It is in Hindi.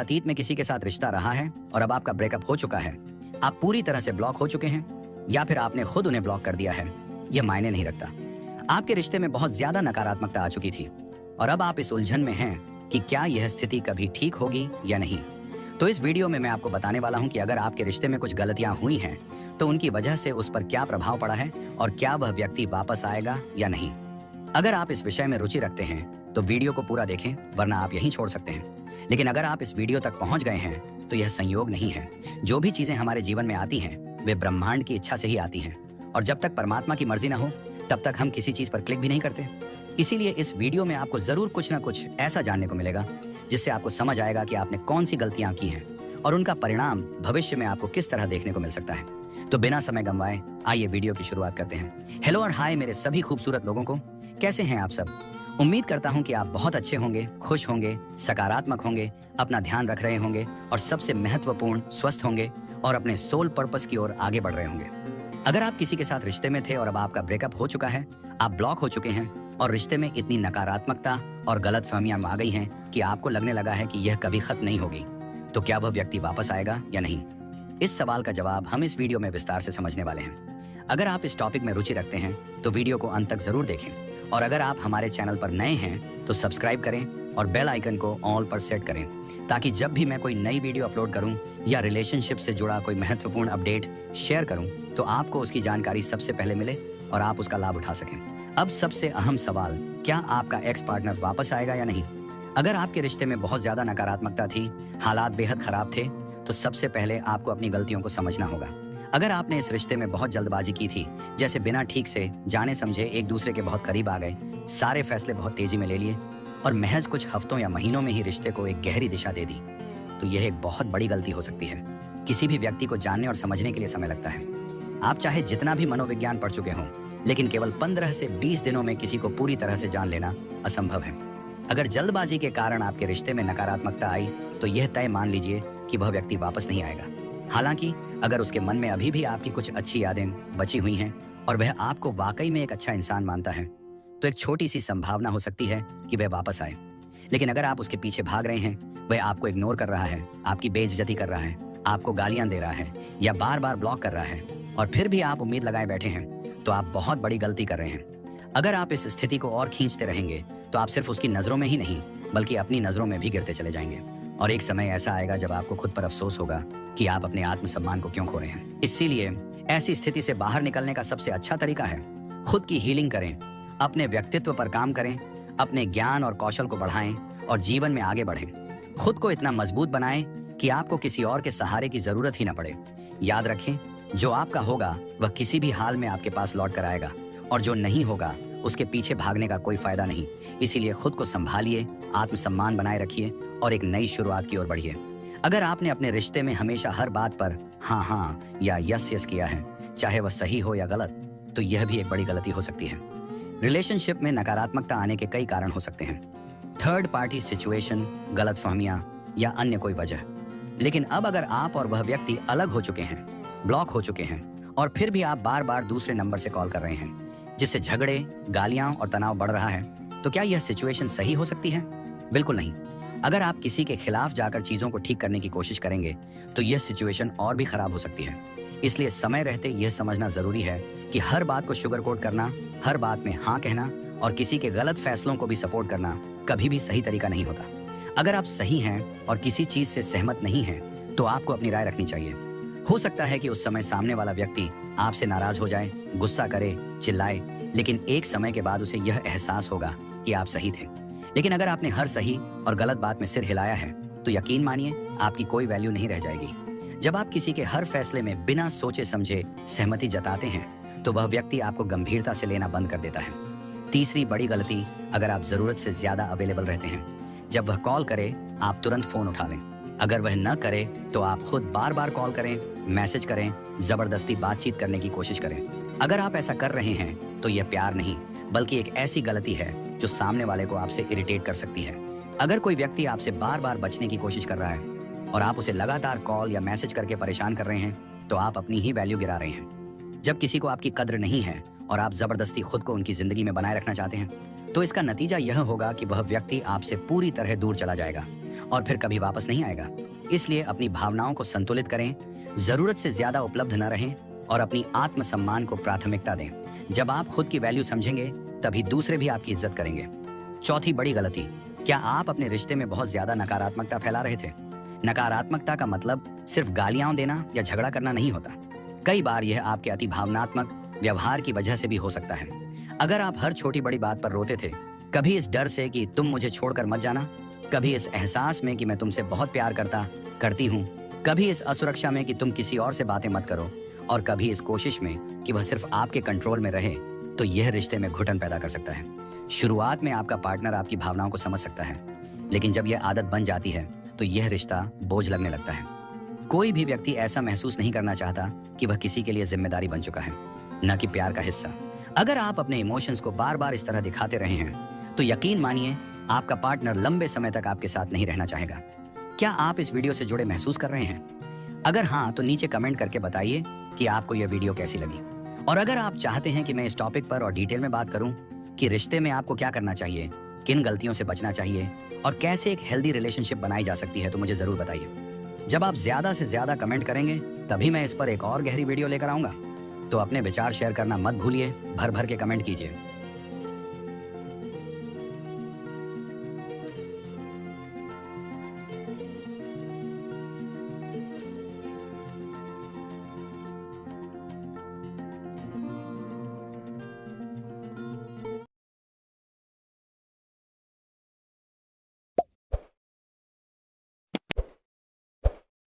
अतीत में किसी के साथ रिश्ता रहा है और अब आपका ब्रेकअप हो चुका है, आप पूरी तरह से ब्लॉक हो चुके हैं या फिर आपने खुद उन्हें ब्लॉक कर दिया है, यह मायने नहीं रखता। आपके रिश्ते में बहुत ज्यादा नकारात्मकता आ चुकी थी और अब आप इस उलझन में हैं कि क्या यह स्थिति कभी ठीक होगी या नहीं। तो इस वीडियो में मैं आपको बताने वाला हूं कि अगर आपके रिश्ते में कुछ गलतियां हुई हैं तो उनकी वजह से उस पर क्या प्रभाव पड़ा है और क्या वह व्यक्ति वापस आएगा या नहीं। अगर आप इस विषय में रुचि रखते हैं तो वीडियो को पूरा देखें, वरना आप यहीं छोड़ सकते हैं। लेकिन अगर आप इस वीडियो तक पहुंच गए हैं तो यह संयोग नहीं है। जो भी चीजें हमारे जीवन में आती हैं वे ब्रह्मांड की इच्छा से ही आती हैं, और जब तक परमात्मा की मर्जी ना हो तब तक हम किसी चीज पर क्लिक भी नहीं करते। इसीलिए इस वीडियो में आपको जरूर कुछ ना कुछ ऐसा जानने को मिलेगा जिससे आपको समझ आएगा कि आपने कौन सी गलतियां की हैं और उनका परिणाम भविष्य में आपको किस तरह देखने को मिल सकता है। तो बिना समय गंवाए आइए वीडियो की शुरुआत करते हैं। हेलो और हाय मेरे सभी खूबसूरत लोगों को, कैसे हैं आप सब। उम्मीद करता हूं कि आप बहुत अच्छे होंगे, खुश होंगे, सकारात्मक होंगे, अपना ध्यान रख रहे होंगे और सबसे महत्वपूर्ण स्वस्थ होंगे और अपने सोल पर्पस की ओर आगे बढ़ रहे होंगे। अगर आप किसी के साथ रिश्ते में थे और अब आपका ब्रेकअप हो चुका है, आप ब्लॉक हो चुके हैं और रिश्ते में इतनी नकारात्मकता और गलतफहमियां आ गई हैं कि आपको लगने लगा है कि यह कभी खत्म नहीं होगी, तो क्या वह व्यक्ति वापस आएगा या नहीं? इस सवाल का जवाब हम इस वीडियो में विस्तार से समझने वाले हैं। अगर आप इस टॉपिक में रुचि रखते हैं तो वीडियो को अंत तक जरूर देखें, और अगर आप हमारे चैनल पर नए हैं तो सब्सक्राइब करें और बेल आइकन को ऑल पर सेट करें, ताकि जब भी मैं कोई नई वीडियो अपलोड करूं या रिलेशनशिप से जुड़ा कोई महत्वपूर्ण अपडेट शेयर करूं तो आपको उसकी जानकारी सबसे पहले मिले और आप उसका लाभ उठा सकें। अब सबसे अहम सवाल, क्या आपका एक्स पार्टनर वापस आएगा या नहीं? अगर आपके रिश्ते में बहुत ज्यादा नकारात्मकता थी, हालात बेहद खराब थे, तो सबसे पहले आपको अपनी गलतियों को समझना होगा। अगर आपने इस रिश्ते में बहुत जल्दबाजी की थी, जैसे बिना ठीक से जाने समझे एक दूसरे के बहुत करीब आ गए, सारे फैसले बहुत तेजी में ले लिए और महज कुछ हफ्तों या महीनों में ही रिश्ते को एक गहरी दिशा दे दी, तो यह एक बहुत बड़ी गलती हो सकती है। किसी भी व्यक्ति को जानने और समझने के लिए समय लगता है। आप चाहे जितना भी मनोविज्ञान पढ़ चुके हों, लेकिन केवल 15 से 20 दिनों में किसी को पूरी तरह से जान लेना असंभव है। अगर जल्दबाजी के कारण आपके रिश्ते में नकारात्मकता आई तो यह तय मान लीजिए कि वह व्यक्ति वापस नहीं आएगा। हालांकि अगर उसके मन में अभी भी आपकी कुछ अच्छी यादें बची हुई हैं और वह आपको वाकई में एक अच्छा इंसान मानता है, तो एक छोटी सी संभावना हो सकती है कि वह वापस आए। लेकिन अगर आप उसके पीछे भाग रहे हैं, वह आपको इग्नोर कर रहा है, आपकी बेइज्जती कर रहा है, आपको गालियां दे रहा है या बार बार ब्लॉक कर रहा है और फिर भी आप उम्मीद लगाए बैठे हैं, तो आप बहुत बड़ी गलती कर रहे हैं। अगर आप इस स्थिति को और खींचते रहेंगे तो आप सिर्फ उसकी नजरों में ही नहीं बल्कि अपनी नजरों में भी गिरते चले जाएंगे, और एक समय ऐसा आएगा जब आपको खुद पर अफसोस होगा कि आप अपने आत्मसम्मान को क्यों खो रहे हैं। इसीलिए ऐसी स्थिति से बाहर निकलने का सबसे अच्छा तरीका है खुद की हीलिंग करें, अपने व्यक्तित्व पर काम करें, अपने ज्ञान और कौशल को बढ़ाएं और जीवन में आगे बढ़ें। खुद को इतना मजबूत बनाएं कि आपको किसी और के सहारे की जरूरत ही न पड़े। याद रखें, जो आपका होगा वह किसी भी हाल में आपके पास लौट कर आएगा, और जो नहीं होगा उसके पीछे भागने का कोई फायदा नहीं। इसीलिए खुद को संभालिए, आत्मसम्मान बनाए रखिए और एक नई शुरुआत की ओर बढ़िए। अगर आपने अपने रिश्ते में हमेशा हर बात पर हाँ हाँ या यस यस किया है, चाहे वह सही हो या गलत, तो यह भी एक बड़ी गलती हो सकती है। रिलेशनशिप में नकारात्मकता आने के कई कारण हो सकते हैं, थर्ड पार्टी सिचुएशन, गलतफहमियां या अन्य कोई वजह। लेकिन अब अगर आप और वह व्यक्ति अलग हो चुके हैं, ब्लॉक हो चुके हैं और फिर भी आप बार बार दूसरे नंबर से कॉल कर रहे हैं, जिससे झगड़े, गालियां और तनाव बढ़ रहा है, तो क्या यह सिचुएशन सही हो सकती है? बिल्कुल नहीं। अगर आप किसी के खिलाफ जाकर चीजों को ठीक करने की कोशिश करेंगे तो यह सिचुएशन और भी खराब हो सकती है। इसलिए समय रहते यह समझना जरूरी है कि हर बात को शुगर कोट करना, हर बात में हाँ कहना और किसी के गलत फैसलों को भी सपोर्ट करना कभी भी सही तरीका नहीं होता। अगर आप सही हैं और किसी चीज से सहमत नहीं हैं, तो आपको अपनी राय रखनी चाहिए। हो सकता है कि उस समय सामने वाला व्यक्ति आपसे नाराज हो जाए, गुस्सा करे, चिल्लाए, लेकिन एक समय के बाद उसे यह एहसास होगा कि आप सही थे। लेकिन अगर आपने हर सही और गलत बात में सिर हिलाया है तो यकीन मानिए आपकी कोई वैल्यू नहीं रह जाएगी। जब आप किसी के हर फैसले में बिना सोचे समझे सहमति जताते हैं तो वह व्यक्ति आपको गंभीरता से लेना बंद कर देता है। तीसरी बड़ी गलती, अगर आप जरूरत से ज्यादा अवेलेबल रहते हैं। जब वह कॉल करे आप तुरंत फोन उठा लें। अगर वह न करे तो आप खुद बार बार कॉल करें, मैसेज करें, जबरदस्ती बातचीत करने की कोशिश करें। अगर आप ऐसा कर रहे हैं तो यह प्यार नहीं बल्कि एक ऐसी गलती है जो सामने वाले को आपसे इरिटेट कर सकती है। अगर कोई व्यक्ति आपसे बार बार बचने की कोशिश कर रहा है और आप उसे लगातार कॉल या मैसेज करके परेशान कर रहे हैं, तो आप अपनी ही वैल्यू गिरा रहे हैं। जब किसी को आपकी कद्र नहीं है और आप जबरदस्ती खुद को उनकी जिंदगी में बनाए रखना चाहते हैं, तो इसका नतीजा यह होगा कि वह व्यक्ति आपसे पूरी तरह दूर चला जाएगा और फिर कभी वापस नहीं आएगा। इसलिए अपनी भावनाओं को संतुलित करें, जरूरत से ज्यादा उपलब्ध न रहें और अपनी आत्मसम्मान को प्राथमिकता दें। जब आप खुद की वैल्यू समझेंगे तभी दूसरे भी आपकी इज्जत करेंगे। चौथी बड़ी गलती, क्या आप अपने रिश्ते में बहुत ज्यादा नकारात्मकता फैला रहे थे? नकारात्मकता का मतलब सिर्फ गालियां देना या झगड़ा करना नहीं होता। कई बार यह आपके अति भावनात्मक व्यवहार की वजह से भी हो सकता है। अगर आप हर छोटी बड़ी बात पर रोते थे, कभी इस डर से कि तुम मुझे छोड़कर मत जाना, कभी इस एहसास में कि मैं तुमसे बहुत प्यार करती हूँ, कभी इस असुरक्षा में कि तुम किसी और से बातें मत करो, और कभी इस कोशिश में कि वह सिर्फ आपके कंट्रोल में रहे, तो यह रिश्ते में घुटन पैदा कर सकता है। शुरुआत में आपका पार्टनर आपकी भावनाओं को समझ सकता है, लेकिन जब यह आदत बन जाती है तो यह रिश्ता बोझ लगने लगता है। कोई भी व्यक्ति ऐसा महसूस नहीं करना चाहता कि वह किसी के लिए जिम्मेदारी बन चुका है, न कि प्यार का हिस्सा। अगर आप अपने इमोशंस को बार बार इस तरह दिखाते रहे हैं तो यकीन मानिए आपका पार्टनर लंबे समय तक आपके साथ नहीं रहना चाहेगा। क्या आप इस वीडियो से जुड़े महसूस कर रहे हैं? अगर हाँ, तो नीचे कमेंट करके बताइए कि आपको यह वीडियो कैसी लगी। और अगर आप चाहते हैं कि मैं इस टॉपिक पर और डिटेल में बात करूं कि रिश्ते में आपको क्या करना चाहिए, किन गलतियों से बचना चाहिए और कैसे एक हेल्दी रिलेशनशिप बनाई जा सकती है, तो मुझे जरूर बताइए। जब आप ज्यादा से ज्यादा कमेंट करेंगे तभी मैं इस पर एक और गहरी वीडियो लेकर आऊंगा। तो अपने विचार शेयर करना मत भूलिए, भर भर के कमेंट कीजिए।